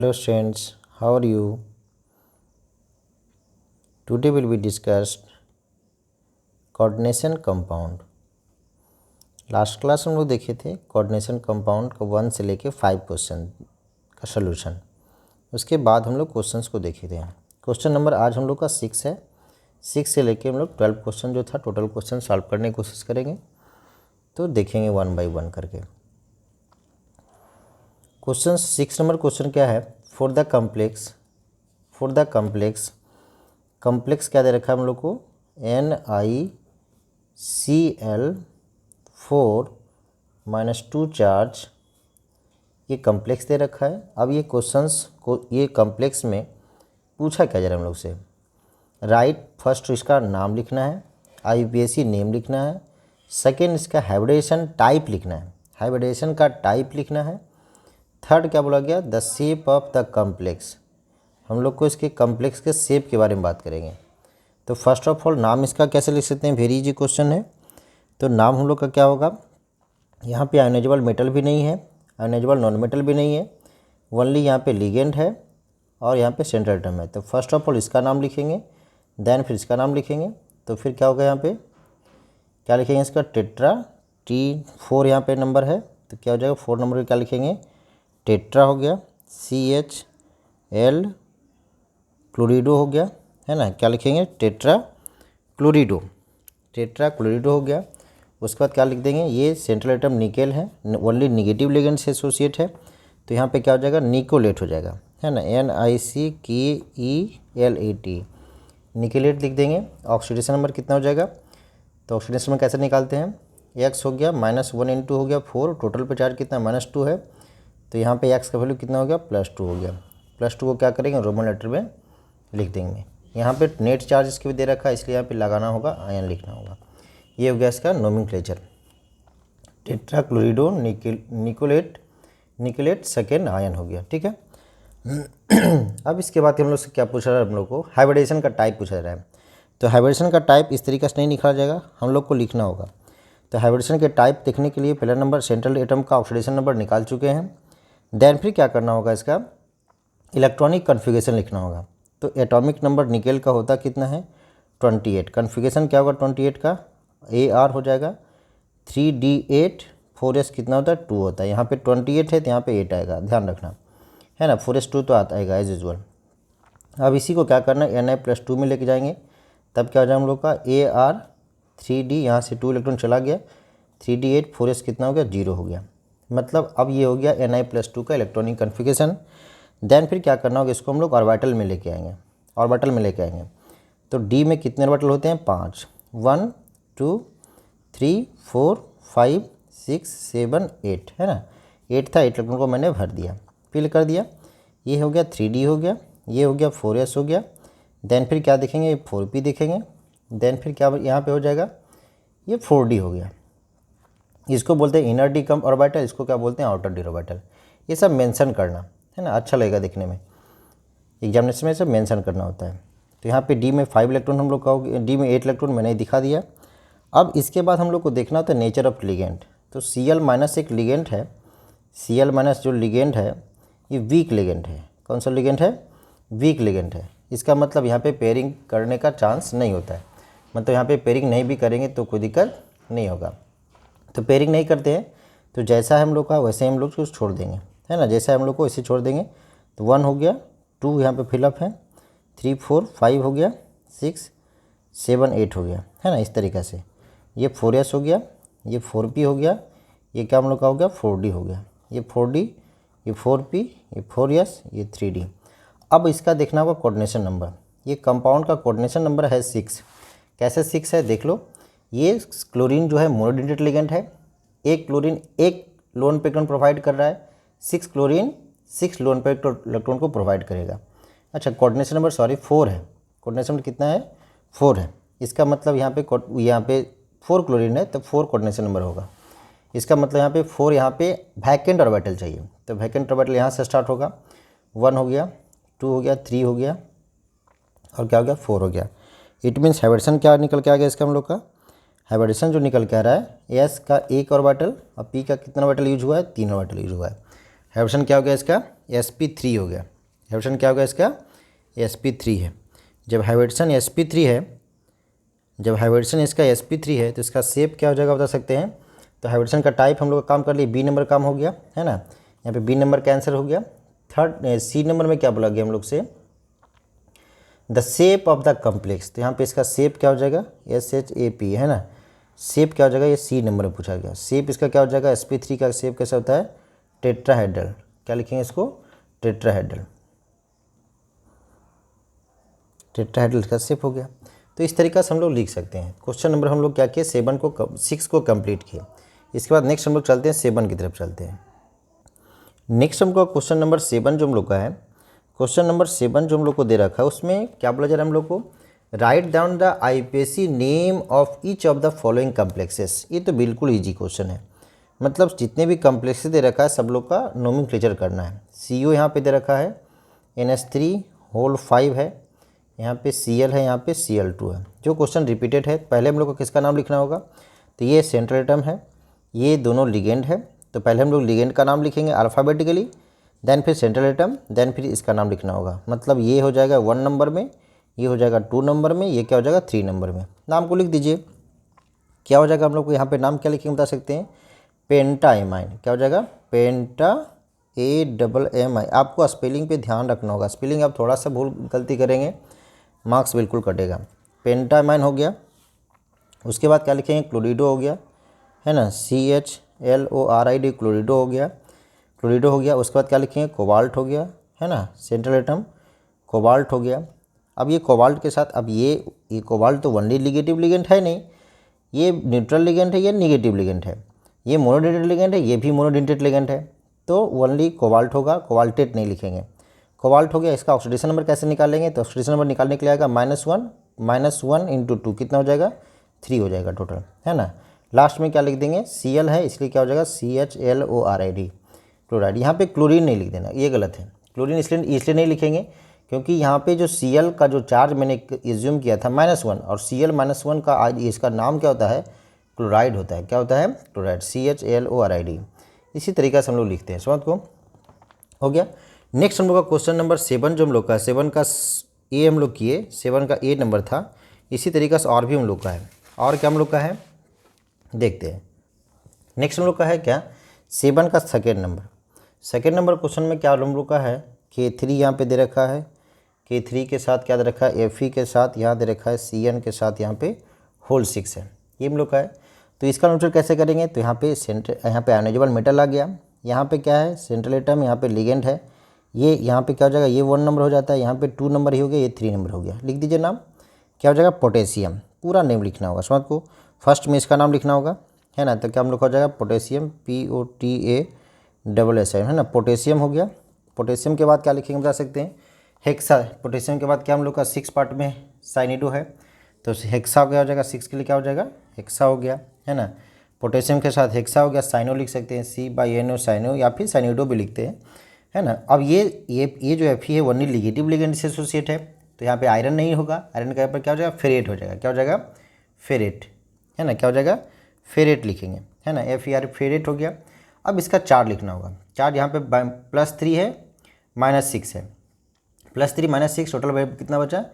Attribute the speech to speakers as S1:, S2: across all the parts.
S1: Hello students, how are you? Today will be discussed coordination compound. Last class हम लोग देखे थे coordination compound का 1 से लेके 5 क्वेश्चन का सलूशन। उसके बाद हम लोग क्वेश्चंस को देखे थे। क्वेश्चन नंबर आज हम लोग का 6 है। 6 से लेके हम लोग 12 क्वेश्चन जो था टोटल क्वेश्चन सॉल्व करने की कोशिश करेंगे, तो देखेंगे 1 बाई 1 करके। क्वेश्चन 6 नंबर क्वेश्चन क्या है? फॉर द कम्प्लेक्स क्या दे रखा है हम लोग को? NiCl4 - 2 चार्ज, ये कम्प्लेक्स दे रखा है। अब ये क्वेश्चंस को ये कम्प्लेक्स में पूछा क्या जा रहा है हम लोग से? राइट, फर्स्ट इसका नाम लिखना है, IUPAC नेम लिखना है। सेकेंड इसका हाइब्रिडेशन टाइप लिखना है, हाइब्रिडेशन का टाइप लिखना है। थर्ड क्या बोला गया? The shape of the complex, हम लोग को इसके कम्प्लेक्स के शेप के बारे में बात करेंगे। तो फर्स्ट ऑफ ऑल नाम इसका कैसे लिख सकते हैं? वेरी इजी क्वेश्चन है। तो नाम हम लोग का क्या होगा? यहाँ पे आयोनाइजेबल मेटल भी नहीं है, आयोनाइजेबल नॉन मेटल भी नहीं है, ओनली यहाँ पे लिगेंड है और यहाँ पे सेंट्रल एटम है। तो फर्स्ट ऑफ ऑल इसका नाम लिखेंगे, देन फिर इसका नाम लिखेंगे। तो फिर क्या होगा? यहाँ पे क्या लिखेंगे? इसका टेट्रा, T4 यहाँ पे नंबर है, तो क्या हो जाएगा? 4 नंबर का क्या लिखेंगे? टेट्रा हो गया। CHL क्लोरिडो हो गया, है ना? क्या लिखेंगे? टेट्रा क्लोरिडो हो गया। उसके बाद क्या लिख देंगे? ये सेंट्रल एटम निकेल है, ओनली निगेटिव लिगेंड से एसोसिएट है, तो यहाँ पे क्या हो जाएगा? निकोलेट हो जाएगा, है ना? NiCkeLate, निकेलेट लिख देंगे। ऑक्सीडेशन नंबर कितना हो जाएगा? तो ऑक्सीडेशन नंबर कैसे निकालते हैं? X हो गया -1 × हो गया 4, टोटल पे चार्ज कितना? -2 है, तो यहाँ पे X का वैल्यू कितना हो गया? +2 हो गया। +2 को क्या करेंगे? रोमन लेटर में लिख देंगे। यहाँ पे नेट चार्ज इसके भी दे रखा है, इसलिए यहाँ पे लगाना होगा, आयन लिखना होगा। ये हो गया इसका nomenclature, tetra chlorido nickelate second ion हो गया, ठीक है। अब इसके बाद हम लोग से क्या पूछा रहा है? हम लोग को हाइब्रिडेशन का टाइप पूछा जा रहा है। तो हाइब्रिडेशन का टाइप इस तरीके से नहीं लिखा जाएगा, हम लोग को लिखना होगा। तो हाइब्रिडेशन के टाइप देखने के लिए पहला नंबर सेंट्रल एटम का ऑक्सीडेशन नंबर निकाल चुके हैं। देन फिर क्या करना होगा? इसका इलेक्ट्रॉनिक कन्फिगरेशन लिखना होगा। तो एटॉमिक नंबर निकेल का होता कितना है? 28। कन्फिगरेशन क्या होगा 28 का? AR हो जाएगा। 3D8 4S कितना होता है? 2 होता है। यहाँ पे 28 है तो यहाँ पे 8 आएगा, ध्यान रखना, है ना? 4S2 तो आता आएगा एज यूजल। अब इसी को क्या करना है? Na+2 में लेके जाएंगे, तब क्या हो जाएगा हम लोग का? AR 3D, यहाँ से 2 इलेक्ट्रॉन चला गया, 3D8 4S कितना हो गया? 0 हो गया। मतलब अब ये हो गया Na+2 का इलेक्ट्रॉनिक कन्फिगरेशन। देन फिर क्या करना होगा? इसको हम लोग ऑर्बिटल में लेके आएंगे, तो D में कितने ऑर्बिटल होते हैं? 5, 1 2 3 4 5 6 7 8, है ना? 8 था, 8 इलेक्ट्रॉन को मैंने भर दिया, फिल कर दिया। ये हो गया 3D हो गया, ये हो गया 4S हो गया। देन फिर क्या देखेंगे? 4P देखेंगे। देन फिर क्या यहाँ पे हो जाएगा? ये 4D हो गया। इसको बोलते हैं इनर डी कम ऑर्बिटल, इसको क्या बोलते हैं? Outer D orbital. ये सब मेंशन करना, है ना? अच्छा लगेगा देखने में, एग्जामिनेशन में सब मेंशन करना होता है। तो यहाँ पे D में 5 इलेक्ट्रॉन हम लोग का हो गया, D में 8 इलेक्ट्रॉन मैंने दिखा दिया। अब इसके बाद हम लोग को देखना होता है नेचर ऑफ लिगेंड। तो Cl- एक लिगेंड है, Cl- जो लिगेंड है ये वीक लिगेंड है। कौन सा लिगेंड है? वीक लिगेंड है। इसका मतलब यहाँ पे पेयरिंग करने का चांस नहीं होता है, मतलब यहाँ पे पेयरिंग नहीं भी करेंगे तो कोई दिक्कत नहीं होगा। तो पेयरिंग नहीं करते हैं तो जैसा है हम लोग का वैसे हम लोग उसको छोड़ देंगे, है ना? जैसा हम लोग को इसे छोड़ देंगे। तो 1 हो गया, 2 यहाँ पे फिलअप है, 3 4 5 हो गया, 6 7 8 हो गया, है ना? इस तरीक़े से ये 4S हो गया, ये 4P हो गया, ये क्या हम लोग का हो गया? 4D हो गया। ये 4D, ये 4P, ये 4S, ये 3D। अब इसका देखना होगा कोऑर्डिनेशन नंबर। ये कंपाउंड का कोऑर्डिनेशन नंबर है 6। कैसे 6 है देख लो। ये क्लोरीन जो है मोनोडेंटेट लिगेंड है, एक क्लोरीन एक लोन पे इलेक्ट्रॉन प्रोवाइड कर रहा है, 6 क्लोरीन 6 लोन पे इलेक्ट्रॉन को प्रोवाइड करेगा। अच्छा, कोऑर्डिनेशन नंबर 4 है। कोऑर्डिनेशन नंबर कितना है? 4 है। इसका मतलब यहाँ पे 4 क्लोरीन है तो 4 कोऑर्डिनेशन नंबर होगा। इसका मतलब यहाँ पे 4, यहाँ पे वैकेंट ऑर्बिटल चाहिए, तो वैकेंट ऑर्बिटल यहाँ से स्टार्ट होगा। 1 हो गया, 2 हो गया, 3 हो गया और क्या हो गया? 4 हो गया। इट मीन्स हाइब्रिडेशन क्या निकल के आ गया इसका हम लोग का? हाइब्रिडेशन जो निकल के आ रहा है, S का 1 ऑर्बिटल और P का कितना ऑर्बिटल यूज हुआ है? 3 ऑर्बिटल यूज हुआ है। हाइब्रिडेशन क्या हो गया इसका, sp3 हो गया। हाइब्रिडेशन क्या हो गया इसका, sp3 है। जब हाइब्रिडेशन sp3 है, जब हाइब्रिडेशन इसका sp3 है तो इसका शेप क्या हो जाएगा बता सकते हैं। तो हाइब्रिडेशन का टाइप हम लोग काम कर लिए, बी नंबर काम हो गया है ना, यहाँ पे बी नंबर का आंसर हो गया। थर्ड सी नंबर में क्या बोला गया हम लोग से, the shape of the complex. तो यहाँ पे इसका शेप क्या हो जाएगा, SHAP है ना, शेप क्या हो जाएगा, ये सी नंबर में पूछा गया। शेप इसका क्या हो जाएगा, sp3 का शेप कैसा होता है, टेट्राहेड्रल। क्या लिखेंगे इसको, टेट्राहेड्रल। टेट्राहेड्रल का शेप हो गया। तो इस तरीक़ा से हम लोग लिख सकते हैं। क्वेश्चन नंबर हम लोग क्या किए, 6 को कंप्लीट किए। इसके बाद नेक्स्ट हम लोग चलते हैं 7 की तरफ चलते हैं। नेक्स्ट हमको क्वेश्चन नंबर 7 जो हम लोग का है, क्वेश्चन नंबर 7 जो हम लोग को दे रखा है उसमें क्या बोला जा रहा है हम लोग को, write down the IPSC name of each of the following complexes. ये तो बिल्कुल ईजी क्वेश्चन है, मतलब जितने भी कम्प्लेक्सेस दे रखा है सब लोग का नोमेनक्लेचर करना है। CO यहाँ पे दे रखा है, NH3 होल 5 है, यहाँ पे Cl है, यहाँ पे Cl2 है। जो क्वेश्चन रिपीटेड है, पहले हम लोग को किसका नाम लिखना होगा, तो ये सेंट्रल एटम है, ये दोनों लिगेंड है। तो पहले हम लोग लिगेंड का नाम लिखेंगे अल्फ़ाबेटिकली, देन फिर सेंट्रल एटम, देन फिर इसका नाम लिखना होगा। मतलब ये हो जाएगा 1 नंबर में, ये हो जाएगा 2 नंबर में, ये क्या हो जाएगा 3 नंबर में। नाम को लिख दीजिए, क्या हो जाएगा हम लोग को यहाँ पे नाम क्या लिखेंगे बता सकते हैं, पेंटाएमाइन। क्या हो जाएगा, पेंटा AMI। आपको स्पेलिंग पे ध्यान रखना होगा, स्पेलिंग आप थोड़ा सा भूल गलती करेंगे मार्क्स बिल्कुल कटेगा। पेंटाएमाइन हो गया। उसके बाद क्या लिखेंगे, क्लोरिडो हो गया है ना, CHLORID, क्लोरिडो हो गया, क्लोरिडो हो गया। उसके बाद क्या लिखेंगे, कोबाल्ट हो गया है ना, सेंट्रल एटम कोबाल्ट हो गया। अब ये कोबाल्ट के साथ, अब ये कोबाल्ट तो वनली लिगेटिव लिगेंड है नहीं, ये न्यूट्रल लिगेंड है, ये निगेटिव लिगेंड है, ये मोनोडेंटेड लिगेंड है, ये भी मोनोडेंटेड लिगेंड है। तो ओनली कोबाल्ट होगा, कोबाल्टेट नहीं लिखेंगे। कोबाल्ट हो गया। इसका ऑक्सीडेशन नंबर कैसे निकालेंगे, तो ऑक्सीडेशन नंबर निकालने के लिए आएगा -1 इंटू 2 कितना हो जाएगा, 3 हो जाएगा टोटल है ना। लास्ट में क्या लिख देंगे, Cl है इसलिए क्या हो जाएगा, CHLORID, क्लोराइड। यहाँ पे क्लोरीन नहीं लिख देना, ये गलत है। क्लोरीन इसलिए नहीं लिखेंगे क्योंकि यहाँ पे जो Cl का जो चार्ज मैंने एज्यूम किया था -1, और Cl-1 का इसका नाम क्या होता है, क्लोराइड होता है। क्या होता है, क्लोराइड, CHLORID। इसी तरीक़े से हम लोग लिखते हैं। समझ को हो गया। नेक्स्ट हम लोग का क्वेश्चन नंबर 7 जो हम लोग का 7 का A हम लोग किए, 7 का A नंबर था। इसी तरीक़े से और भी हम लोग का है, और क्या हम लोग का है देखते हैं। नेक्स्ट हम लोग का है क्या, 7 का सेकेंड नंबर क्वेश्चन में क्या हम लोग का है, K3 यहाँ पे दे रखा है, K3 के साथ क्या दे रखा है, Fe के साथ यहाँ दे रखा है, Cn के साथ यहाँ पे होल 6 है, ये हम लोग का है। तो इसका नोटेशन कैसे करेंगे, तो यहाँ पे आयनाइजेबल मेटल आ गया, यहाँ पे क्या है सेंट्रल एटम, यहाँ पे लिगेंड है, ये यहाँ पे क्या हो जाएगा, ये 1 नंबर हो जाता है, यहाँ पे 2 नंबर ही हो गया, ये 3 नंबर हो गया। लिख दीजिए नाम, क्या हो जाएगा, पोटेशियम। पूरा नेम लिखना होगा, समझ को फर्स्ट में इसका नाम लिखना होगा है ना। तो क्या हम लोग हो जाएगा, पोटेशियम, POTASSIUM है ना, पोटेशियम हो गया। पोटेशियम के बाद क्या लिखेंगे बता सकते हैं, हेक्सा। पोटेशियम के बाद क्या हम लोग का 6 पार्ट में साइनिडो है, तो हेक्सा क्या हो जाएगा, 6 के लिए क्या हो जाएगा, हेक्सा हो गया है ना। पोटेशियम के साथ हेक्सा हो गया, साइनो लिख सकते हैं, C/NO साइनो, या फिर साइनिडो भी लिखते हैं है ना। अब ये जो Fe है वनली लिगेटिव लिगेंड से एसोसिएट है, तो यहाँ पे आयरन नहीं होगा, आयरन के ऊपर क्या हो जाएगा, फेरेट हो जाएगा। क्या हो जाएगा, फेरेट है ना, क्या हो जाएगा, फेरेट लिखेंगे है ना, FER, फेरेट हो गया। अब इसका चार्ज लिखना होगा। चार्ज यहाँ पे +3 है, -6 है, +3 -6 टोटल कितना बचा,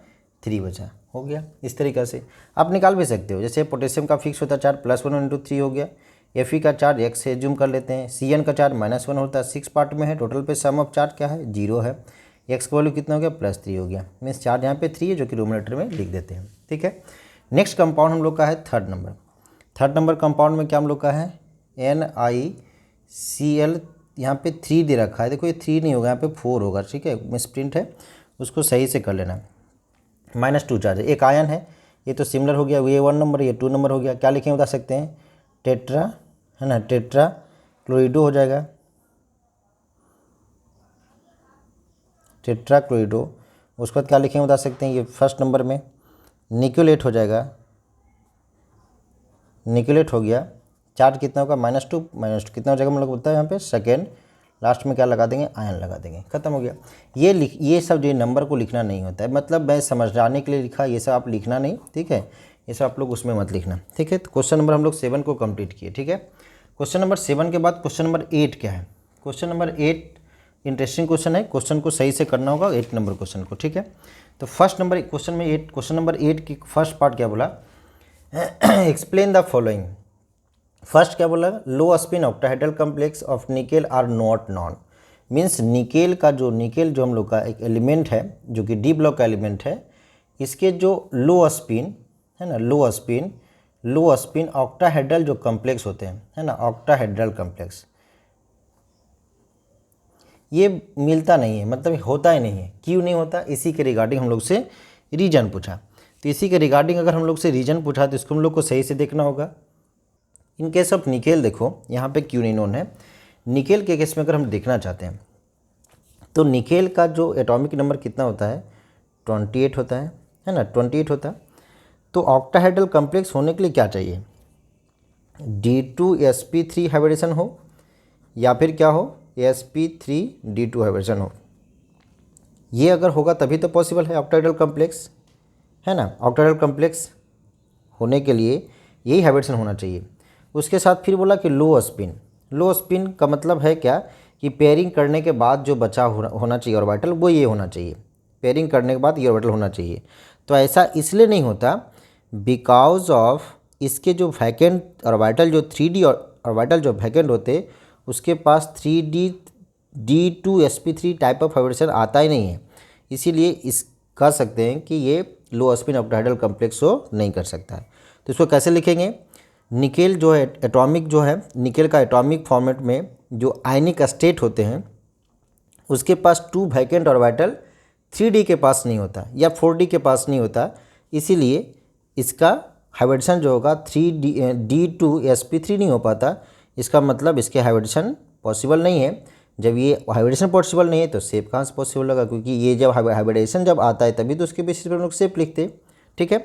S1: 3 बचा। हो गया। इस तरीक़े से आप निकाल भी सकते हो। जैसे पोटेशियम का फिक्स होता है चार्ज +1 × 3 हो गया, Fe का चार्ज x से जूम कर लेते हैं, Cn का चार्ज -1 होता है, 6 पार्ट में है, टोटल पे सम ऑफ चार्ज क्या है, 0 है, x का वैल्यू कितना हो गया, +3 हो गया। मीन्स चार्ज यहाँ पे 3 है, जो कि रोमनेटर में लिख देते हैं। ठीक है। नेक्स्ट कंपाउंड हम लोग का है थर्ड नंबर कंपाउंड में क्या हम लोग का है, NiCl। यहाँ पे 3 दे रखा है, देखो ये 3 नहीं होगा, यहाँ पे 4 होगा। ठीक है, मिसप्रिंट है, उसको सही से कर लेना। -2 चार्ज है, एक आयन है, ये तो सिमिलर हो गया, ये 1 नंबर, ये 2 नंबर हो गया। क्या लिखेंगे बता सकते हैं, टेट्रा है ना, टेट्रा क्लोरिडो हो जाएगा, टेट्रा क्लोरिडो। उसके बाद क्या लिखेंगे बता सकते हैं, ये फर्स्ट नंबर में निकोलेट हो जाएगा, निकोलेट हो गया। चार्ज कितना होगा, -2 कितना हो जाएगा, मतलब होता है यहाँ पे सेकेंड। लास्ट में क्या लगा देंगे, आयन लगा देंगे, खत्म हो गया। ये सब जो नंबर को लिखना नहीं होता है, मतलब मैं समझाने के लिए लिखा, ये सब आप लिखना नहीं। ठीक है, ये सब आप लोग उसमें मत लिखना। ठीक है, तो क्वेश्चन नंबर हम लोग 7 को कंप्लीट किए। ठीक है, क्वेश्चन नंबर 7 के बाद क्वेश्चन नंबर 8 क्या है, क्वेश्चन नंबर 8 इंटरेस्टिंग क्वेश्चन है, क्वेश्चन को सही से करना होगा 8 नंबर क्वेश्चन को, ठीक है। तो फर्स्ट नंबर क्वेश्चन नंबर 8 की फर्स्ट पार्ट क्या बोला, एक्सप्लेन द फॉलोइंग। फर्स्ट क्या बोला, low spin octahedral complex of nickel are not known. Means nickel जो हम लोग का एक एलिमेंट है जो कि डी ब्लॉक का एलिमेंट है, इसके जो लो स्पिन है ना, लो स्पिन ऑक्टाहेड्रल जो कॉम्प्लेक्स होते हैं है ना, ऑक्टाहेड्रल कॉम्प्लेक्स, ये मिलता नहीं है, मतलब होता ही नहीं है। क्यों नहीं होता, इसी के रिगार्डिंग हम लोग से रीजन पूछा। तो इसी के रिगार्डिंग अगर हम लोग से रीजन पूछा तो इसको हम लोग को सही से देखना होगा। इन केस ऑफ निकेल देखो यहाँ पे क्यों नहीं नोन है। निकेल के केस में अगर हम देखना चाहते हैं तो निकेल का जो एटॉमिक नंबर कितना होता है, 28 होता है ना, 28 होता है। तो ऑक्टाहेड्रल कॉम्प्लेक्स होने के लिए क्या चाहिए, D2sp3 हाइब्रिडेशन हो या फिर क्या हो, sp3d2 हाइब्रिडेशन हो। ये अगर होगा तभी तो पॉसिबल है ऑक्टाहेड्रल कॉम्प्लेक्स, है ना। ऑक्टाहेड्रल कॉम्प्लेक्स होने के लिए यही हाइब्रिडेशन होना चाहिए। उसके साथ फिर बोला कि लो स्पिन का मतलब है क्या कि पेयरिंग करने के बाद जो बचा होना चाहिए ऑर्बिटल, वो ये होना चाहिए, पेयरिंग करने के बाद ये ऑर्बिटल होना चाहिए। तो ऐसा इसलिए नहीं होता बिकॉज ऑफ इसके जो वैकेंट ऑर्बिटल, जो 3D ऑर्बिटल जो वैकेंट होते, उसके पास 3D D2sp3 type of hybridisation आता ही नहीं है। इसीलिए इस कह सकते हैं कि ये लो स्पिन ऑक्टाहेड्रल कॉम्प्लेक्स हो नहीं कर सकता है। तो इसको कैसे लिखेंगे, निकेल जो है एटॉमिक जो है, निकेल का एटॉमिक फॉर्मेट में जो आयनिक स्टेट होते हैं उसके पास 2 वैकेंट ऑर्बिटल 3D के पास नहीं होता या 4D के पास नहीं होता। इसीलिए इसका हाइब्रिडेशन जो होगा D2sp3 नहीं हो पाता। इसका मतलब इसके हाइब्रिडेशन पॉसिबल नहीं है। जब ये हाइब्रिडेशन पॉसिबल नहीं है तो शेप कहाँ से पॉसिबल होगा, क्योंकि ये जब हाइब्रिडेशन जब आता है तभी तो उसके बेसिस पर हम लोग शेप लिखते हैं, ठीक है।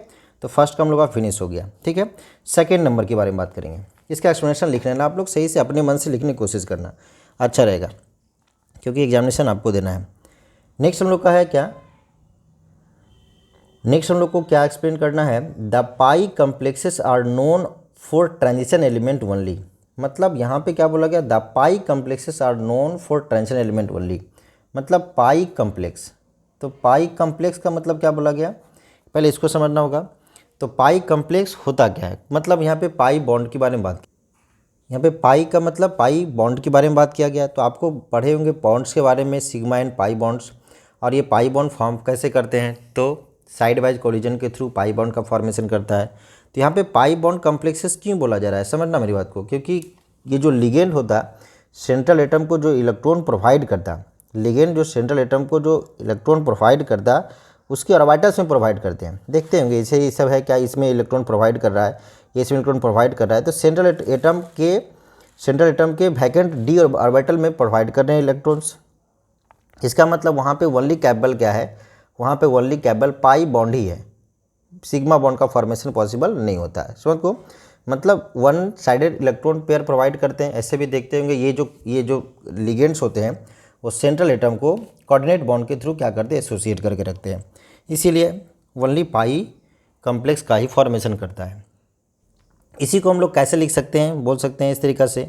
S1: तो फर्स्ट का हम लोग का फिनिश हो गया, ठीक है। सेकेंड नंबर के बारे में बात करेंगे। इसका एक्सप्लेनेशन लिख लेना आप लोग, सही से अपने मन से लिखने की कोशिश करना, अच्छा रहेगा, क्योंकि एग्जामिनेशन आपको देना है। नेक्स्ट हम लोग का है क्या, नेक्स्ट हम लोग को क्या एक्सप्लेन करना है, the pi complexes are known for transition element only. मतलब यहाँ पे क्या बोला गया, the pi complexes are known for transition element only, मतलब पाई कॉम्प्लेक्स। तो पाई कॉम्प्लेक्स का मतलब क्या बोला गया, पहले इसको समझना होगा। तो पाई कॉम्प्लेक्स होता क्या है, मतलब यहाँ पे पाई बॉन्ड के बारे में बात, यहाँ पे पाई का मतलब पाई बॉन्ड के बारे में बात किया गया। तो आपको पढ़े होंगे बॉन्ड्स के बारे में, सिग्मा एंड पाई बॉन्ड्स। और ये पाई बॉन्ड फॉर्म कैसे करते हैं, तो साइड वाइज कोलिजन के थ्रू पाई बॉन्ड का फॉर्मेशन करता है। तो यहाँ पे पाई बॉन्ड कॉम्प्लेक्सेस क्यों बोला जा रहा है, समझना मेरी बात को, क्योंकि ये जो लिगेंड होता है सेंट्रल एटम को जो इलेक्ट्रॉन प्रोवाइड करता, लिगेंड जो सेंट्रल एटम को जो इलेक्ट्रॉन प्रोवाइड करता उसके ऑर्बिटल्स में प्रोवाइड करते हैं। देखते होंगे इसे ये सब है क्या, इसमें इलेक्ट्रॉन प्रोवाइड कर रहा है, ये इसमें इलेक्ट्रॉन प्रोवाइड कर रहा है। तो सेंट्रल एटम के वैकेंट डी ऑर्बिटल में प्रोवाइड कर रहे हैं इलेक्ट्रॉन्स। इसका मतलब वहाँ पे ओनली कैबल क्या है, वहाँ पे ओनली कैबल पाई बॉन्ड ही है, सिग्मा बॉन्ड का फॉर्मेशन पॉसिबल नहीं होता है। समझ को, मतलब one sided electron pair provide करते हैं। ऐसे भी देखते होंगे ये जो लिगेंड्स होते हैं वो सेंट्रल एटम को कोऑर्डिनेट बॉन्ड के थ्रू क्या करते हैं, एसोसिएट करके रखते हैं। इसीलिए ओनली पाई कॉम्प्लेक्स का ही फॉर्मेशन करता है। इसी को हम लोग कैसे लिख सकते हैं, बोल सकते हैं इस तरीक़ा से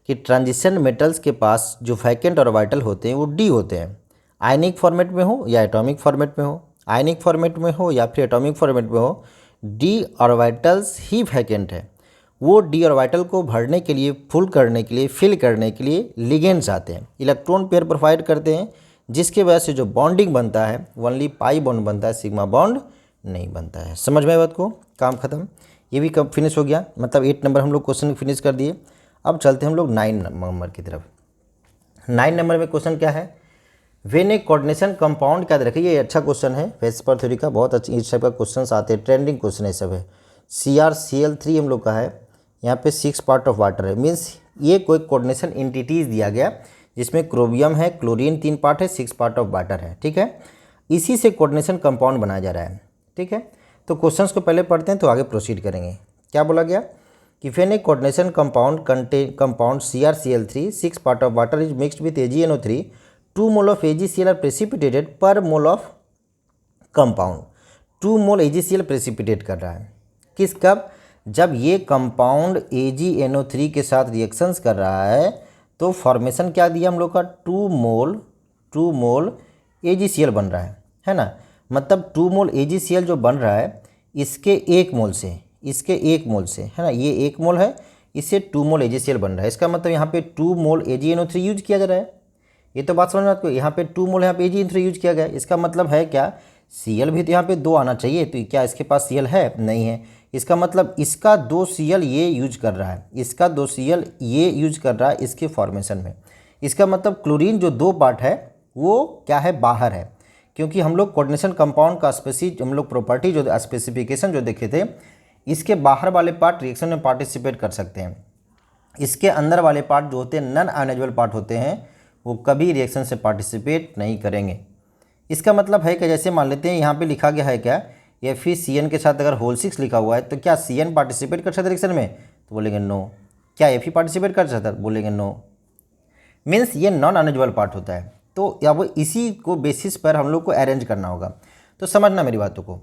S1: कि ट्रांजिशन मेटल्स के पास जो वैकेंट ऑर्बिटल होते हैं वो डी होते हैं, आयनिक फॉर्मेट में हो या एटॉमिक फॉर्मेट में हो, आयनिक फॉर्मेट में हो या फिर एटॉमिक फॉर्मेट में हो, डी ऑर्बिटल्स ही वैकेंट है। वो डी ऑर्बिटल को भरने के लिए, फुल करने के लिए, फिल करने के लिए लिगेंड्स आते हैं, इलेक्ट्रॉन पेयर प्रोवाइड करते हैं, जिसके वजह से जो बॉन्डिंग बनता है ओनली पाई बॉन्ड बनता है, सिग्मा बॉन्ड नहीं बनता है। समझ में बात को, काम खत्म। ये भी कब फिनिश हो गया, मतलब 8 नंबर हम लोग क्वेश्चन फिनिश कर दिए। अब चलते हैं हम लोग 9 नंबर की तरफ। 9 नंबर में क्वेश्चन क्या है, वेन ए कोऑर्डिनेशन कंपाउंड, क्या रखिए ये अच्छा क्वेश्चन है, वेस्पर थ्योरी का बहुत अच्छी इस टाइप का क्वेश्चन आते हैं, ट्रेंडिंग क्वेश्चन है सब है। CrCl3 हम लोग का है, यहाँ पे 6 पार्ट ऑफ वाटर है, मीन्स ये कोई कोऑर्डिनेशन एंटिटीज़ दिया गया जिसमें क्रोमियम है, क्लोरीन 3 पार्ट है, 6 पार्ट ऑफ वाटर है, ठीक है। इसी से कोऑर्डिनेशन कंपाउंड बनाया जा रहा है, ठीक है। तो क्वेश्चंस को पहले पढ़ते हैं तो आगे प्रोसीड करेंगे। क्या बोला गया कि when a coordination compound CrCl3 6 part of water is mixed with AgNO3 2 mole of AgCl are precipitated per mole of compound. 2 mole AgCl precipitate कर रहा है, किस कब, जब ये कंपाउंड AgNO3 के साथ रिएक्शंस कर रहा है तो फॉर्मेशन क्या दिया हम लोग का, 2 मोल AgCl बन रहा है ना। मतलब 2 मोल AgCl जो बन रहा है इसके 1 मोल से, है ना, ये 1 मोल है, इससे 2 मोल AgCl बन रहा है। इसका मतलब यहाँ पे 2 मोल AgNO3 यूज किया जा रहा है। ये तो बात समझ में आपको, यहाँ पे 2 मोल यहाँ पे AgNO3 यूज किया गया है। इसका मतलब है क्या, Cl भी तो यहाँ पे 2 आना चाहिए। तो क्या इसके पास Cl है, नहीं है। इसका मतलब इसका 2 Cl ये यूज कर रहा है, इसका 2 Cl ये यूज कर रहा है इसके फॉर्मेशन में। इसका मतलब क्लोरीन जो 2 पार्ट है वो क्या है, बाहर है। क्योंकि हम लोग कोऑर्डिनेशन कंपाउंड का हम लोग प्रॉपर्टी जो स्पेसिफिकेशन जो देखे थे, इसके बाहर वाले पार्ट रिएक्शन में पार्टिसिपेट कर सकते हैं, इसके अंदर वाले पार्ट जो होते हैं नॉन आयोनाइजेबल पार्ट होते हैं, वो कभी रिएक्शन से पार्टिसिपेट नहीं करेंगे। इसका मतलब है कि जैसे मान लेते हैं यहाँ पे लिखा गया है क्या, FeCN के साथ अगर होल 6 लिखा हुआ है तो क्या Cn पार्टिसिपेट कर सकता है रिएक्शन में, तो बोलेंगे नो। क्या Fe पार्टिसिपेट कर सकता है, बोलेंगे नो। मीन्स ये नॉन आयोनाइजेबल पार्ट होता है। तो या वो इसी को बेसिस पर हम लोग को अरेंज करना होगा। तो समझना मेरी बातों को,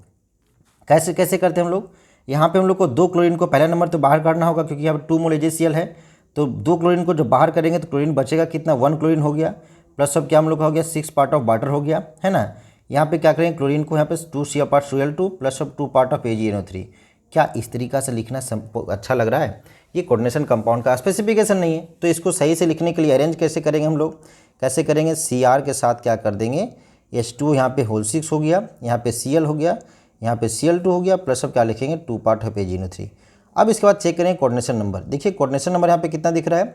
S1: कैसे कैसे करते हैं हम लोग। यहाँ पे हम लोग को 2 क्लोरीन को पहला नंबर तो बाहर काटना होगा, क्योंकि यहाँ पे 2 मोल AgCl है। तो 2 क्लोरीन को जब बाहर करेंगे तो क्लोरीन बचेगा कितना, 1 क्लोरीन हो गया, प्लस अब क्या हम लोग का हो गया 6 पार्ट ऑफ वाटर हो गया, है ना। यहाँ पे क्या करेंगे, क्लोरीन को यहाँ पे 2 Cl2 प्लस अब 2 पार्ट ऑफ AgNO3। क्या इस तरीका से लिखना अच्छा लग रहा है। ये कोऑर्डिनेशन कंपाउंड का स्पेसिफिकेशन नहीं है, तो इसको सही से लिखने के लिए अरेंज कैसे करेंगे हम लोग, कैसे करेंगे, Cr के साथ क्या कर देंगे, H2 यहाँ पे होल 6 हो गया, यहाँ पे Cl हो गया, यहाँ पे Cl2 हो गया, प्लस अब क्या लिखेंगे 2 पार्ट ऑफ AgNO3। अब इसके बाद चेक करेंगे कोऑर्डिनेशन नंबर। देखिए कोऑर्डिनेशन नंबर यहाँ पे कितना दिख रहा है,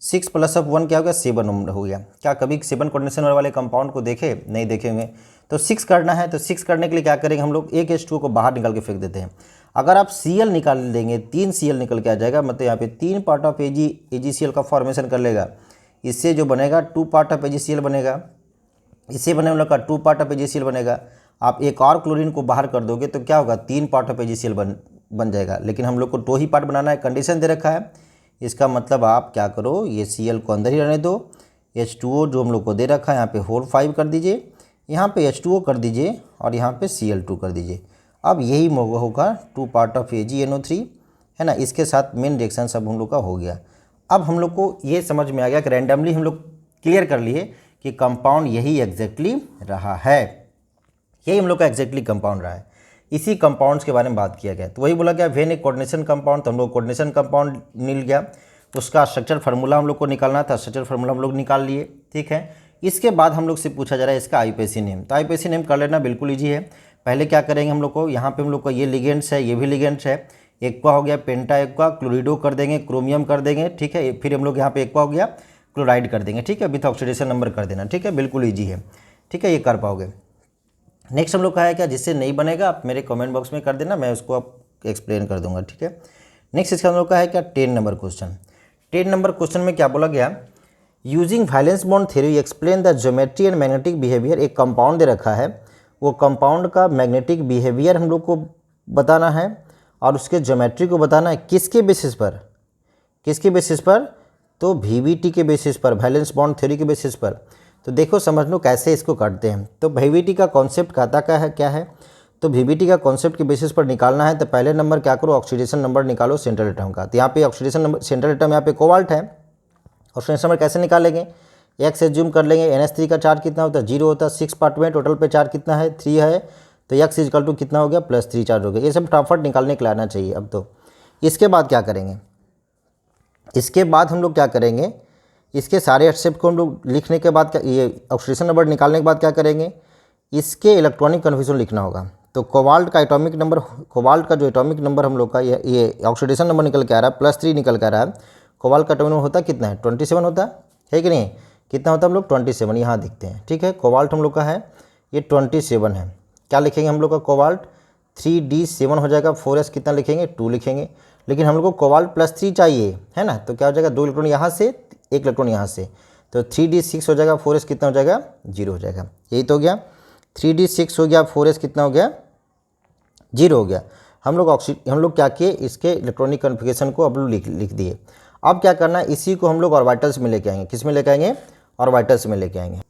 S1: 6 प्लस ऑफ 1 क्या हो गया, 7 नंबर हो गया। क्या कभी 7 कोऑर्डिनेशन नंबर वाले कंपाउंड को देखे, नहीं देखे होंगे। तो 6 करना है, तो 6 करने के लिए क्या करेंगे हम लोग, एक H2 को बाहर निकाल के फेंक देते हैं। अगर आप Cl निकाल देंगे, 3 Cl निकल के आ जाएगा, मतलब यहाँ पे 3 पार्ट ऑफ AgCl का फॉर्मेशन कर लेगा। इससे जो बनेगा 2 पार्ट ऑफ AgCl बनेगा, इससे बने हम लोग का 2 पार्ट ऑफ AgCl बनेगा। आप एक और क्लोरीन को बाहर कर दोगे तो क्या होगा, 3 पार्ट ऑफ AgCl बन जाएगा। लेकिन हम लोग को 2 ही पार्ट बनाना है, कंडीशन दे रखा है। इसका मतलब आप क्या करो, ये Cl को अंदर ही रहने दो, H2O जो हम लोग को दे रखा है यहाँ पे होल 5 कर दीजिए, यहाँ पे H2O कर दीजिए और यहाँ पे Cl2 कर दीजिए। अब यही होगा 2 पार्ट ऑफ AgNO3, है ना। इसके साथ मेन रिएक्शन सब हम लोग का हो गया। अब हम लोग को ये समझ में आ गया कि रैंडमली हम लोग क्लियर कर लिए कि कंपाउंड यही एग्जैक्टली रहा है, यही हम लोग का एग्जैक्टली कंपाउंड रहा है। इसी कंपाउंड्स के बारे में बात किया गया। तो वही बोला गया व्हेन ए कोऑर्डिनेशन कंपाउंड, तो हम लोग कोऑर्डिनेशन कंपाउंड मिल गया। उसका स्ट्रक्चर फार्मूला हम लोग को निकालना था, स्ट्रक्चर फार्मूला हम लोग निकाल लिए, ठीक है। इसके बाद हम लोग से पूछा जा रहा है इसका IUPAC नेम। तो IUPAC नेम कर लेना बिल्कुल ईजी है। पहले क्या करेंगे हम लोग को, यहाँ पे हम लोग को ये लिगेंड्स है, ये भी लिगेंड्स है। एक्वा हो गया, पेंटा एक्वा, क्लोरिडो कर देंगे, क्रोमियम कर देंगे, ठीक है। फिर हम लोग यहाँ पे एक्वा हो गया, क्लोराइड कर देंगे, ठीक है। विथ ऑक्सीडेशन नंबर कर देना, ठीक है। बिल्कुल ईजी है, ठीक है, ये कर पाओगे। नेक्स्ट हम लोग का है क्या, जिससे नहीं बनेगा आप मेरे कमेंट बॉक्स में कर देना, मैं उसको आप एक्सप्लेन कर दूंगा, ठीक है। नेक्स्ट इसका हम लोग का है क्या, 10 नंबर क्वेश्चन। 10 नंबर क्वेश्चन में क्या बोला गया, using valence bond theory explain the geometry and magnetic behaviour. एक कंपाउंड दे रखा है, वो कंपाउंड का मैग्नेटिक बिहेवियर हम लोग को बताना है और उसके ज्योमेट्री को बताना है। किसके बेसिस पर, किसके बेसिस पर, तो VBT के बेसिस पर, वैलेंस बॉन्ड थ्योरी के बेसिस पर। तो देखो समझ लो कैसे इसको करते हैं। तो VBT का कॉन्सेप्ट कहता क्या है, तो VBT का कॉन्सेप्ट के बेसिस पर निकालना है। तो पहले नंबर क्या करो, ऑक्सीडेशन नंबर निकालो सेंट्रल एटम का। तो यहाँ पे ऑक्सीडेशन नंबर, सेंट्रल एटम यहाँ पे कोबाल्ट है। ऑक्सीडेशन नंबर कैसे निकालेंगे, X एज्यूम कर लेंगे। NH3 का चार्ज कितना होता है, 0 होता है। 6 पार्ट में टोटल पे चार्ज कितना है, 3 है। तो X इक्वल टू कितना हो गया, +3 चार्ज हो गया। ये सब फटाफट निकालने के लिए आना चाहिए। अब तो इसके बाद क्या करेंगे, इसके बाद हम लोग क्या करेंगे, इसके सारे एक्सेप्ट को हम लोग लिखने के बाद ये ऑक्सीडेशन नंबर निकालने के बाद क्या करेंगे, इसके इलेक्ट्रॉनिक कन्फिग्रेशन लिखना होगा। तो कोबाल्ट का एटॉमिक नंबर, कोबाल्ट का जो एटॉमिक नंबर हम लोग का ये ऑक्सीडेशन नंबर निकल के आ रहा है, +3 निकल के आ रहा है। कोबाल्ट का एटॉमिक नंबर होता है कितना है, 27 होता है कि नहीं, कितना होता है हम लोग 27, यहाँ दिखते हैं, ठीक है। कोबाल्ट हम लोग का है ये 27 है। क्या लिखेंगे हम लोग का, कोबाल्ट 3D7 हो जाएगा। 4s कितना लिखेंगे, 2 लिखेंगे। लेकिन हम लोग को कोबाल्ट +3 चाहिए, है ना। तो क्या हो जाएगा, 2 इलेक्ट्रॉन यहाँ से, 1 इलेक्ट्रॉन यहाँ से। तो 3D6 हो जाएगा, 4s कितना हो जाएगा, 0 हो जाएगा। यही तो हो गया, 3D6 हो गया, 4s कितना हो गया, 0 हो गया। हम लोग क्या किए, इसके इलेक्ट्रॉनिक कन्फिग्रेशन को अब लोग लिख दिए। अब क्या करना है, इसी को हम लोग ऑर्बिटल्स में लेके आएंगे। किस में लेके आएंगे, ऑर्बिटल्स में लेके आएंगे।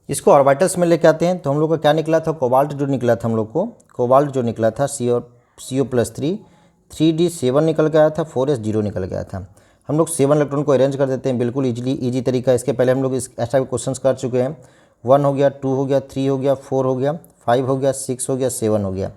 S1: इसको ऑर्बिटल्स में लेके आते हैं। तो हम लोग का क्या निकला था, कोबाल्ट जो निकला था हम लोग को, कोबाल्ट जो निकला था CO+3, 3D7 निकल के आया था, 4s 0 निकल के आया था। हम लोग 7 इलेक्ट्रॉन को अरेंज कर देते हैं, बिल्कुल ईजी तरीका। इसके पहले हम लोग इस ऐसा क्वेश्चन कर चुके हैं। 1 हो गया, 2 हो गया, 3 हो गया, 4 हो गया, 5 हो गया, 6 हो गया, 7 हो गया।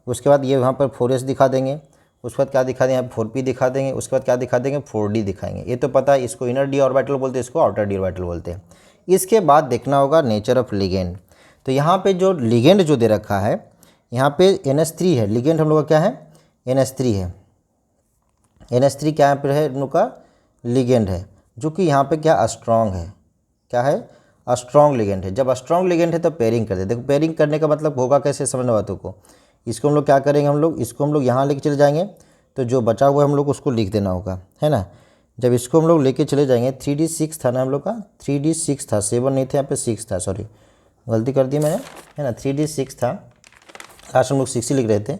S1: उसके बाद ये वहाँ पर 4s दिखा देंगे, उसके बाद क्या दिखा देंगे, यहाँ 4p दिखा देंगे, उसके बाद क्या दिखा देंगे, 4d दिखाएंगे। ये तो पता है, इसको इनर डी ऑर्बिटल बोलते हैं, इसको आउटर डी ऑर्बिटल बोलते हैं। इसके बाद देखना होगा नेचर ऑफ लिगेंड। तो यहाँ पे जो लिगेंड जो दे रखा है, यहाँ पे NH3 है, लिगेंड हम लोग का क्या है, NH3 है। NH3 क्या यहाँ पर है, हम लोग का लिगेंड है, जो कि यहाँ पे क्या स्ट्रॉन्ग है, क्या है, स्ट्रॉन्ग लिगेंड है। जब स्ट्रॉन्ग लिगेंड है तो पेयरिंग कर दे। देखो पेयरिंग करने का मतलब होगा कैसे, समझना बातों को। इसको हम लोग क्या करेंगे, हम लोग इसको हम लोग यहाँ लेके चले जाएंगे, तो जो बचा हुआ है हम लोग उसको लिख देना होगा, है ना। जब इसको हम लोग लेके चले जाएंगे, 3d6 था ना हम लोग का, 3d6 था, 7 नहीं था, यहाँ पे 6 था, सॉरी गलती कर दी मैंने, है ना। 3d6 था, लास्ट हम लोग 6 ही लिख रहे थे।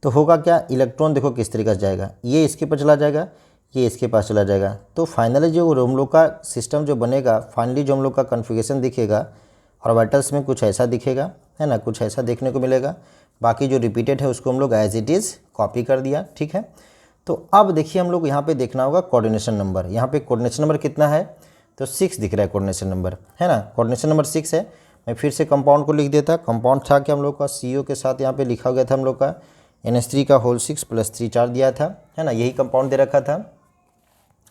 S1: तो होगा क्या, इलेक्ट्रॉन देखो किस तरीके से जाएगा, ये इसके पर चला जाएगा, ये इसके पास चला जाएगा। तो फाइनली जो हम लोग का सिस्टम जो बनेगा, फाइनली जो हम लोग का कन्फिगरेशन दिखेगा ऑर्बिटल्स में कुछ ऐसा दिखेगा, है ना, कुछ ऐसा देखने को मिलेगा। बाकी जो रिपीटेड है उसको हम लोग एज इट इज़ कॉपी कर दिया, ठीक है। तो अब देखिए हम लोग यहाँ पे देखना होगा कोऑर्डिनेशन नंबर। यहाँ पे कोऑर्डिनेशन नंबर कितना है, तो 6 दिख रहा है कोऑर्डिनेशन नंबर, है ना। कोऑर्डिनेशन नंबर 6 है। मैं फिर से कंपाउंड को लिख देता। कंपाउंड था कि हम लोग का CO के साथ यहाँ पे लिखा गया था हम लोग का NH3 का होल 6 + 3 चार्ज दिया था, है ना, यही कंपाउंड दे रखा था।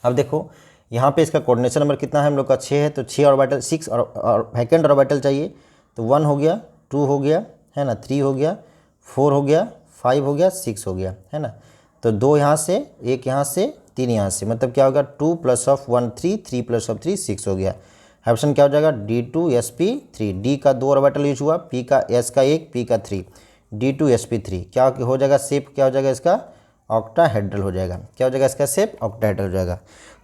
S1: अब देखो यहाँ पे इसका कोऑर्डिनेशन नंबर कितना है हम लोग का, 6 है। तो 6 ऑर्बिटल, 6 और वैकेंट ऑर्बिटल चाहिए। तो 1 हो गया, 2 हो गया, है ना, 3 हो गया, 4 हो गया, 5 हो गया, 6 हो गया, है ना। तो 2 यहाँ से, 1 यहाँ से, 3 यहाँ से, मतलब क्या होगा, 2 + 1 3, 3 + 3 6 हो गया। ऑप्शन क्या हो जाएगा, D2sp3। D का 2 ऑर्बिटल यूज हुआ, P का S का 1, P का 3, D2sp3 क्या हो जाएगा, शेप क्या हो जाएगा इसका, ऑक्टाहेड्रल हो जाएगा। क्या हो जाएगा इसका शेप, ऑक्टाहेड्रल हो जाएगा।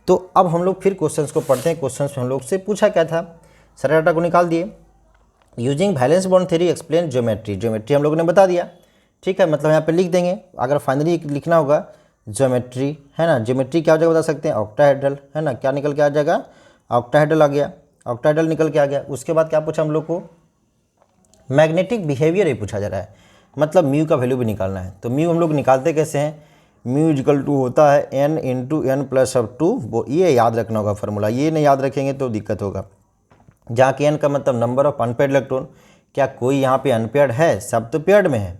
S1: तो अब हम लोग फिर क्वेश्चंस को पढ़ते हैं। क्वेश्चंस में हम लोग से पूछा क्या था, सारे डाटा को निकाल दिए। Using valence bond theory explain geometry. Geometry हम लोगों ने बता दिया, ठीक है, मतलब यहाँ पे लिख देंगे। अगर फाइनली लिखना होगा ज्योमेट्री, है ना, ज्योमेट्री क्या हो जाएगा बता सकते हैं, ऑक्टाहेड्रल, है ना। क्या निकल के आ जाएगा, ऑक्टाहेड्रल आ गया, ऑक्टाहेड्रल निकल के आ गया। उसके बाद क्या पूछा हम लोग को, मैग्नेटिक बिहेवियर ही पूछा जा रहा है, मतलब म्यू का वैल्यू भी निकालना है। तो म्यू हम लोग निकालते कैसे हैं, म्यू = होता है n × n + 2। ये याद रखना होगा फार्मूला, ये नहीं याद रखेंगे तो दिक्कत होगा। जहाँ कि n का मतलब नंबर ऑफ अनपेयर्ड इलेक्ट्रॉन। क्या कोई यहाँ पे अनपेयर्ड है, सब तो पेयर्ड में है,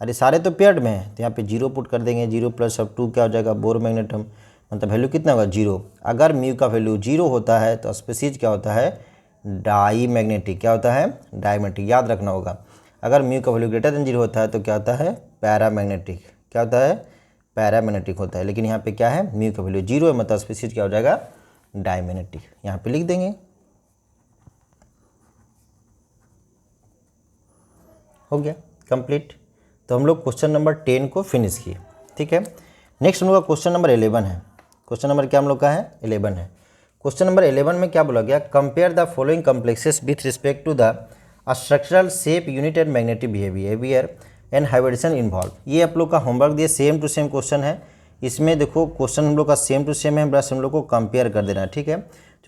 S1: अरे सारे तो पेयर्ड में है। तो यहाँ पे 0 पुट कर देंगे, 0 + 2 क्या हो जाएगा, बोर मैग्नेटम, मतलब वैल्यू कितना होगा, 0। अगर म्यू का वैल्यू 0 होता है तो स्पीसीज क्या होता है, डाई मैग्नेटिक। क्या होता है, डाईमैग्नेटिक, याद रखना होगा। अगर म्यू का वैल्यू > 0 होता है तो क्या होता है, पैरामैग्नेटिक। क्या होता है, पैरामैग्नेटिक होता है। लेकिन यहाँ पे क्या है, म्यू का वैल्यू 0 है, मतलब स्पीसीज क्या हो जाएगा, डाईमैग्नेटिक। यहाँ पे लिख देंगे, हो गया कंप्लीट। तो हम लोग क्वेश्चन नंबर 10 को फिनिश किए, ठीक है। नेक्स्ट हम लोग का क्वेश्चन नंबर 11 है। क्वेश्चन नंबर क्या हम लोग का है, 11 है। क्वेश्चन नंबर 11 में क्या बोला गया, compare the following complexes with respect to the structural shape, unit and magnetic behaviour and hybridisation involve. ये आप लोग का होमवर्क दिए, सेम टू सेम क्वेश्चन है। इसमें देखो क्वेश्चन हम लोग का सेम टू सेम है, बस हम लोग को कंपेयर कर देना है, ठीक है।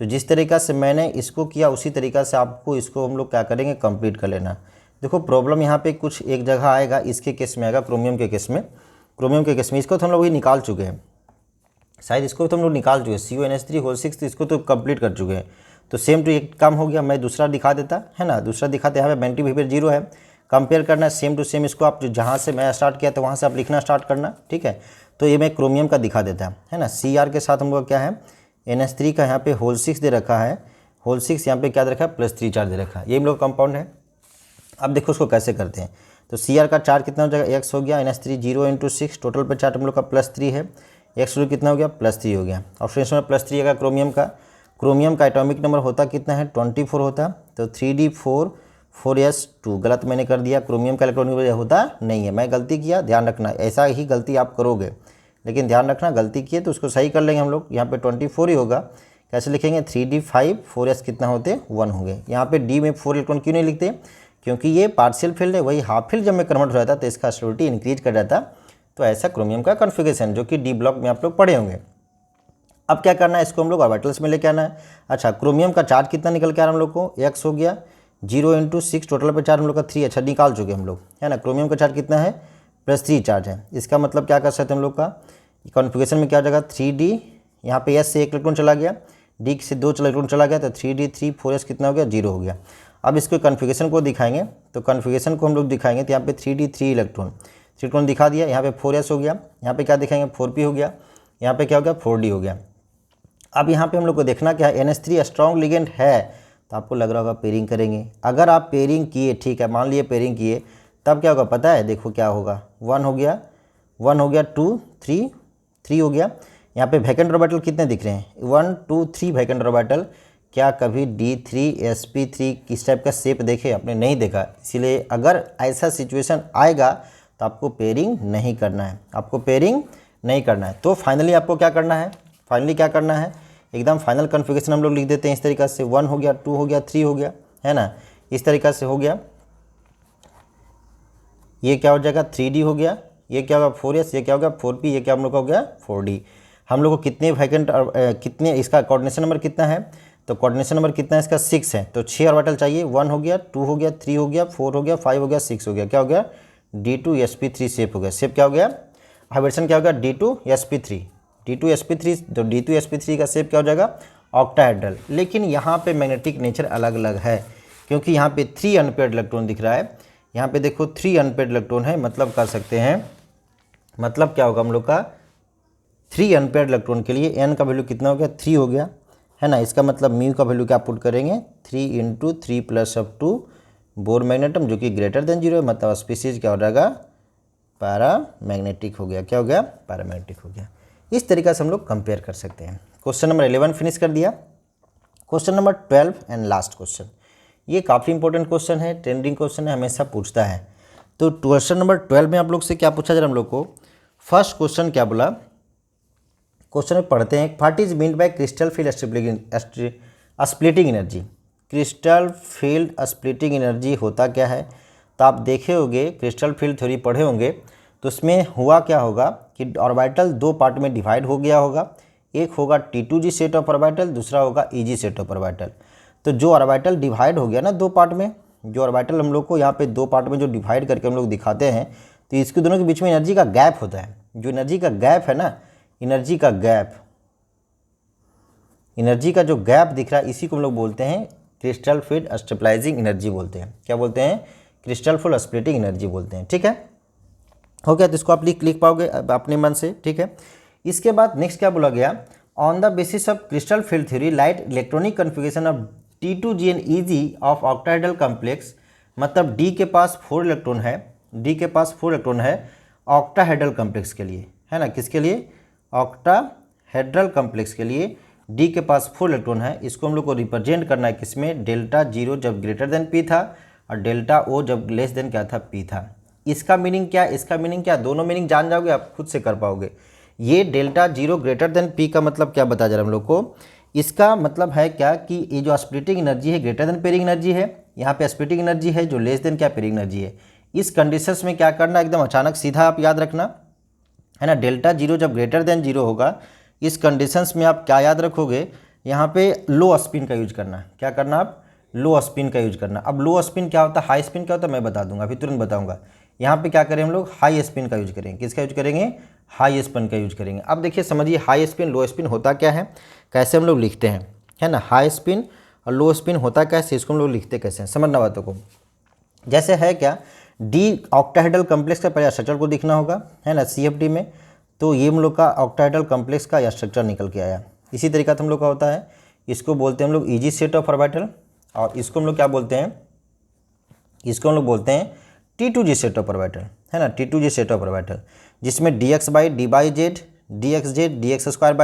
S1: तो जिस तरीका से मैंने इसको किया उसी तरीका से आपको इसको हम लोग क्या करेंगे, कंप्लीट कर लेना। देखो प्रॉब्लम यहाँ पे कुछ एक जगह आएगा, इसके केस में आएगा, क्रोमियम के केस में। क्रोमियम के केस में इसको तो हम लोग ये निकाल चुके हैं, शायद इसको तो हम लोग निकाल चुके हैं, CuNH3 होल 6 इसको तो कंप्लीट कर चुके हैं। तो सेम टू एक काम हो गया, मैं दूसरा दिखा देता, है ना, दूसरा दिखाते। यहाँ पे मैग्नेटिक बिहेवियर 0 है, कंपेयर करना है सेम टू सेम। इसको आप जहाँ से मैं स्टार्ट किया तो वहाँ से आप लिखना स्टार्ट करना, ठीक है। तो ये मैं क्रोमियम का दिखा देता है ना। Cr के साथ हम लोग क्या है, NH3 का यहाँ पे होल 6 दे रखा है, होल 6 यहाँ पे क्या दे रखा है, +3 चार्ज दे रखा है, ये हम लोग कंपाउंड है। अब देखो उसको कैसे करते हैं। तो Cr का चार्ज कितना हो जाएगा, x हो गया, NH3 0 × 6, टोटल पे चार्ज हम लोग का +3 है, x कितना हो गया, +3 हो गया। ऑप्शन में +3 आएगा क्रोमियम का। क्रोमियम का एटॉमिक नंबर होता कितना है, 24 होता। तो 3d4 4s2, गलत मैंने कर दिया, क्रोमियम का इलेक्ट्रॉनिक नंबर होता नहीं है, मैं गलती किया, ध्यान रखना, ऐसा ही गलती आप करोगे, लेकिन ध्यान रखना गलती किए तो उसको सही कर लेंगे हम लोग। यहाँ पे 24 ही होगा, कैसे लिखेंगे, 3d5 4s कितना होते, 1 होंगे। यहाँ पे d में 4 इलेक्ट्रॉन क्यों नहीं लिखते, क्योंकि ये पार्शियल फील्ड है, वही हाफ फील्ड जब में कन्वर्ट हो जाता तो इसका स्टेबिलिटी इंक्रीज कर जाता। तो ऐसा क्रोमियम का कॉन्फ़िगरेशन जो कि डी ब्लॉक में आप लोग पढ़े होंगे। अब क्या करना है, इसको हम लोग ऑर्बिटल्स में लेके आना है। अच्छा, क्रोमियम का चार्ज कितना निकल के आ रहा है हम लोग को, x हो गया, 0 × 6, टोटल पे चार्ज हम लोग का 3, अच्छा निकाल चुके हम लोग, है ना। क्रोमियम का चार्ज कितना है, +3 चार्ज है। इसका मतलब क्या कर सकते हैं हम लोग का कॉन्फ़िगरेशन में क्या हो जाएगा, 3d यहाँ पे S से 1 इलेक्ट्रॉन चला गया, D से 2 इलेक्ट्रॉन चला गया, तो 3D3 4S कितना हो गया, 0 हो गया। अब इसको कन्फिगरेशन को दिखाएंगे, तो कन्फिगरेशन को हम लोग दिखाएंगे, तो यहाँ पे 3D3 इलेक्ट्रॉन दिखा दिया, यहाँ पे 4S हो गया, यहाँ पे क्या दिखाएंगे 4P हो गया, यहाँ पे क्या हो गया 4D हो गया। अब यहाँ पे हम लोग को देखना क्या है, NH3 स्ट्रॉन्ग लिगेंड है, तो आपको लग रहा होगा पेयरिंग करेंगे। अगर आप पेयरिंग किए, ठीक है, मान लिए पेयरिंग किए, तब क्या होगा पता है, देखो क्या होगा, 1 हो गया, 2 3 हो गया। यहाँ पे वैकेंट ऑर्बिटल कितने दिख रहे हैं, 1 2 3 वैकेंट ऑर्बिटल। क्या कभी D3sp3 किस टाइप का शेप देखे आपने, नहीं देखा, इसीलिए अगर ऐसा सिचुएशन आएगा तो आपको पेयरिंग नहीं करना है, आपको पेयरिंग नहीं करना है। तो फाइनली आपको क्या करना है, फाइनली क्या करना है, एकदम फाइनल कन्फिगरेशन हम लोग लिख देते हैं इस तरीक़ा से, 1 हो गया, 2 हो गया, 3 हो गया, है ना, इस तरीक़ा से हो गया। ये क्या हो जाएगा 3D हो गया, ये क्या होगा 4S, ये क्या हो गया 4P, ये क्या हम लोग का हो गया 4D। हम लोग को कितने वैकेंट कितने, इसका कोऑर्डिनेशन नंबर कितना है, तो कोऑर्डिनेशन नंबर कितना है इसका 6 है, तो 6 ऑर्बिटल चाहिए, 1 हो गया, 2 हो गया, 3 हो गया, 4 हो गया, 5 हो गया, 6 हो गया, क्या हो गया D2sp3 शेप हो गया। शेप क्या हो गया, हाइब्रिडेशन क्या हो गया D2sp3, D2sp3, तो D2sp3 का शेप क्या हो जाएगा ऑक्टाहेड्रल। लेकिन यहाँ पे मैग्नेटिक नेचर अलग अलग है, क्योंकि यहाँ पे 3 अनपेयर्ड इलेक्ट्रॉन दिख रहा है, यहाँ पे देखो 3 अनपेयर्ड इलेक्ट्रॉन है, मतलब कर सकते हैं, मतलब क्या होगा हम लोग का 3 अनपेयर्ड इलेक्ट्रॉन के लिए n का वैल्यू कितना हो गया 3 हो गया, है ना। इसका मतलब म्यू का वैल्यू क्या पुट करेंगे 3 × 3 + अप टू बोर मैग्नेटम, जो कि ग्रेटर देन 0 है, मतलब स्पीसीज क्या हो जाएगा पैरामैग्नेटिक हो गया, क्या हो गया पैरामैग्नेटिक हो गया। इस तरीक़े से हम लोग कंपेयर कर सकते हैं। क्वेश्चन नंबर 11 फिनिश कर दिया। Question number 12 and last question, ये काफ़ी इंपॉर्टेंट क्वेश्चन है, ट्रेंडिंग क्वेश्चन है, हमेशा पूछता है। तो क्वेश्चन नंबर 12 में आप लोग से क्या पूछा जा रहा है हम लोग को, फर्स्ट क्वेश्चन क्या बोला, क्वेश्चन में पढ़ते हैं, what is meant by crystal field splitting energy. Crystal field splitting energy होता क्या है, तो आप देखे होंगे क्रिस्टल फील्ड थ्योरी पढ़े होंगे, तो उसमें हुआ क्या होगा कि ऑर्बिटल 2 पार्ट में डिवाइड हो गया होगा, एक होगा T2g सेट ऑफ ऑर्बिटल, दूसरा होगा EG सेट ऑफ ऑर्बिटल। तो जो ऑर्बिटल डिवाइड हो गया ना 2 पार्ट में, जो ऑर्बिटल हम लोग को यहाँ पे 2 पार्ट में जो डिवाइड करके हम लोग दिखाते हैं, तो इसके दोनों के बीच में एनर्जी का गैप होता है। जो एनर्जी का गैप है ना, एनर्जी का जो गैप दिख रहा है, इसी को हम लोग बोलते हैं क्रिस्टल फील्ड स्टेबलाइजिंग एनर्जी बोलते हैं। क्या बोलते हैं, क्रिस्टल फील्ड स्प्लिटिंग एनर्जी बोलते हैं, ठीक है, हो गया। तो इसको आप लिख पाओगे अपने मन से, ठीक है। इसके बाद नेक्स्ट क्या बोला गया, on the basis of crystal field theory light electronic configuration of T2g and EG of octahedral complex, मतलब D के पास 4 इलेक्ट्रॉन है, D के पास 4 इलेक्ट्रॉन है ऑक्टाहेड्रल कॉम्प्लेक्स के लिए, है ना, किसके लिए, ऑक्टाहेड्रल कॉम्प्लेक्स के लिए D के पास 4 इलेक्ट्रॉन है। इसको हम लोग को रिप्रेजेंट करना है किसमें, Δ0 जब ग्रेटर देन P था और ΔO जब लेस देन क्या था P था। इसका मीनिंग क्या, इसका मीनिंग क्या, दोनों मीनिंग जान जाओगे आप, खुद से कर पाओगे। ये Δ0 ग्रेटर देन P का मतलब क्या बता जा रहा है हम लोग को, इसका मतलब है क्या कि ये जो स्प्लिटिंग एनर्जी है ग्रेटर देन पेयरिंग एनर्जी है, यहाँ पे स्प्लिटिंग एनर्जी है जो लेस देन क्या पेयरिंग एनर्जी है। इस कंडीशंस में क्या करना, एकदम अचानक सीधा आप याद रखना, है ना, Δ0 जब ग्रेटर देन 0 होगा, इस कंडीशंस में आप क्या याद रखोगे, यहाँ पे लो स्पिन का यूज करना है। क्या करना, आप लो स्पिन का यूज करना। अब लो स्पिन क्या होता है, हाई स्पिन क्या होता है मैं बता दूंगा, अभी तुरंत बताऊंगा। यहाँ पे क्या करें हम लोग, हाई स्पिन का यूज करेंगे। किसका यूज करेंगे, हाई स्पिन का यूज करेंगे। अब देखिए समझिए हाई स्पिन लो स्पिन होता क्या है, कैसे हम लोग लिखते हैं, है ना, हाई स्पिन और लो स्पिन होता कैसे, इसको हम लोग लिखते कैसे हैं, समझना बातों को। जैसे है क्या, D ऑक्टाहेड्रल कॉम्प्लेक्स का पहले स्ट्रक्चर को दिखना होगा, है ना, CFD में, तो ये हम लोग का ऑक्टाहेड्रल कॉम्प्लेक्स का स्ट्रक्चर निकल के आया। इसी तरीका से हम लोग का होता है, इसको बोलते हैं हम लोग EG सेट ऑफ ऑर्बिटल, और इसको हम लोग क्या बोलते हैं, इसको हम लोग बोलते हैं T2g सेट ऑफ ऑर्बिटल, है ना, T2g सेट ऑफ ऑर्बिटल, जिसमें dx/d/z, dxz, dx²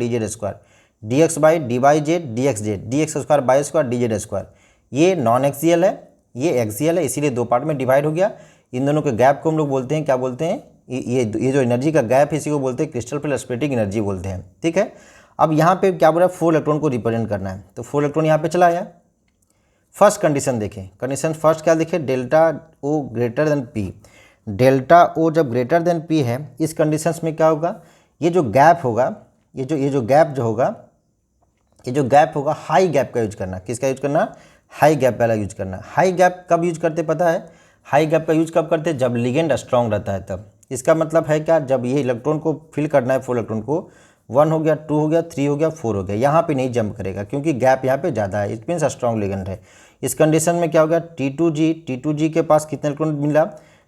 S1: dz², dx/d/z, dx² dz², ये नॉन एक्सियल है, ये एक्सियल है, इसीलिए 2 पार्ट में डिवाइड हो गया। इन दोनों के गैप को हम लोग बोलते हैं, क्या बोलते हैं, ये जो एनर्जी का गैप है इसी को बोलते हैं क्रिस्टल फील्ड स्प्लिटिंग एनर्जी बोलते हैं, ठीक है। अब यहाँ पे क्या बोल रहा है, 4 इलेक्ट्रॉन को रिप्रेजेंट करना है, तो 4 इलेक्ट्रॉन यहाँ पे चला आया। फर्स्ट कंडीशन देखें, कंडीशन फर्स्ट क्या देखें, ΔO greater than P। ΔO जब ग्रेटर देन P है, इस कंडीशंस में क्या होगा, ये जो गैप होगा, ये जो गैप होगा हाई गैप का यूज करना। किसका यूज करना, हाई गैप वाला यूज करना। हाई गैप कब यूज करते पता है, हाई गैप का यूज कब करते हैं, जब लिगेंड स्ट्रांग रहता है तब। इसका मतलब है क्या, जब ये इलेक्ट्रॉन को फिल करना है 4 इलेक्ट्रॉन को, 1 हो गया, 2 हो गया, 3 हो गया, 4 हो गया। यहाँ पे नहीं जंप करेगा क्योंकि गैप यहाँ पे ज़्यादा है, इट मीन्स स्ट्रॉन्ग लिगेंड है। इस कंडीशन में क्या हो गया, T2G के पास कितना इलेक्ट्रॉन मिला,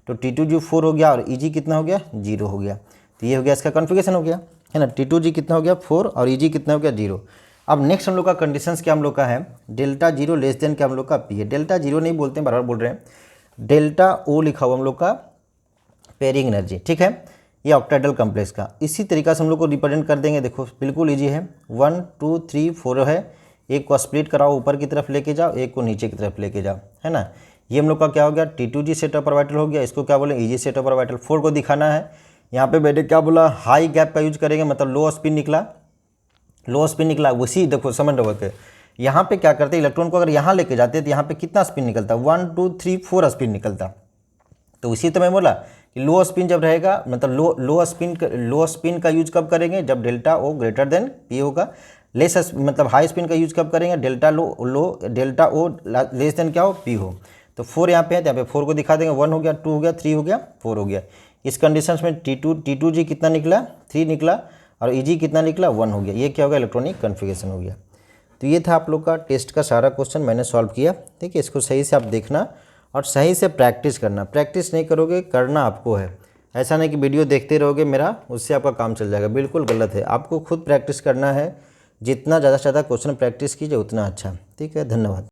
S1: तो T2G 4 हो गया और Eg कितना हो गया, 0 हो गया। तो ये हो गया इसका कॉन्फ़िगरेशन हो गया, है ना। T2G कितना हो गया, 4 और Eg कितना हो गया, 0। अब नेक्स्ट हम लोग का कंडीशंस क्या हम लोग का है, डेल्टा 0 लेस देन क्या हम लोग का P है। डेल्टा 0 नहीं बोलते हैं, बराबर बोल रहे हैं, डेल्टा O लिखा हुआ हम लोग का पेयरिंग एनर्जी, ठीक है, ये ऑक्टाइडल कॉम्प्लेक्स का। इसी तरीका से हम लोग को रिप्रेजेंट कर देंगे। देखो बिल्कुल ईजी है, 1 2 3 4 है, एक को स्प्लिट कराओ, ऊपर की तरफ लेके जाओ, एक को नीचे की तरफ लेके जाओ, है ना। ये हम लोग का क्या हो गया, T2G सेट ऑफ ऑर्बिटल हो गया, इसको क्या बोले, Eg सेट ऑफ ऑर्बिटल। 4 को दिखाना है, यहाँ पे बेटे क्या बोला, हाई गैप का यूज करेंगे, मतलब लो स्पिन निकला, उसी देखो समझ रहे होते, यहाँ पे क्या करते हैं, इलेक्ट्रॉन को अगर यहाँ लेके जाते हैं तो यहाँ पे कितना स्पिन निकलता, 1 2 3 4 स्पिन निकलता। तो उसी तो मैं बोला कि लो स्पिन जब रहेगा, मतलब लो स्पिन का यूज कब करेंगे, जब delta O greater than P होगा। मतलब हाई स्पिन का यूज कब करेंगे, डेल्टा O लेस देन क्या हो, P हो। तो 4 यहाँ पे है, तो यहाँ पे 4 को दिखा देंगे, 1 हो गया, 2 हो गया, 3 हो गया, 4 हो गया। इस कंडीशन में T2G कितना निकला, 3 निकला, और Eg कितना निकला, 1 हो गया। ये क्या होगा, इलेक्ट्रॉनिक कन्फिगरेशन हो गया। तो ये था आप लोग का टेस्ट का सारा क्वेश्चन मैंने सॉल्व किया, ठीक है। इसको सही से आप देखना और सही से प्रैक्टिस करना। प्रैक्टिस नहीं करोगे, करना आपको है। ऐसा नहीं कि वीडियो देखते रहोगे मेरा, उससे आपका काम चल जाएगा, बिल्कुल गलत है। आपको खुद प्रैक्टिस करना है, जितना ज़्यादा से ज़्यादा क्वेश्चन प्रैक्टिस कीजिए उतना अच्छा, ठीक है। धन्यवाद।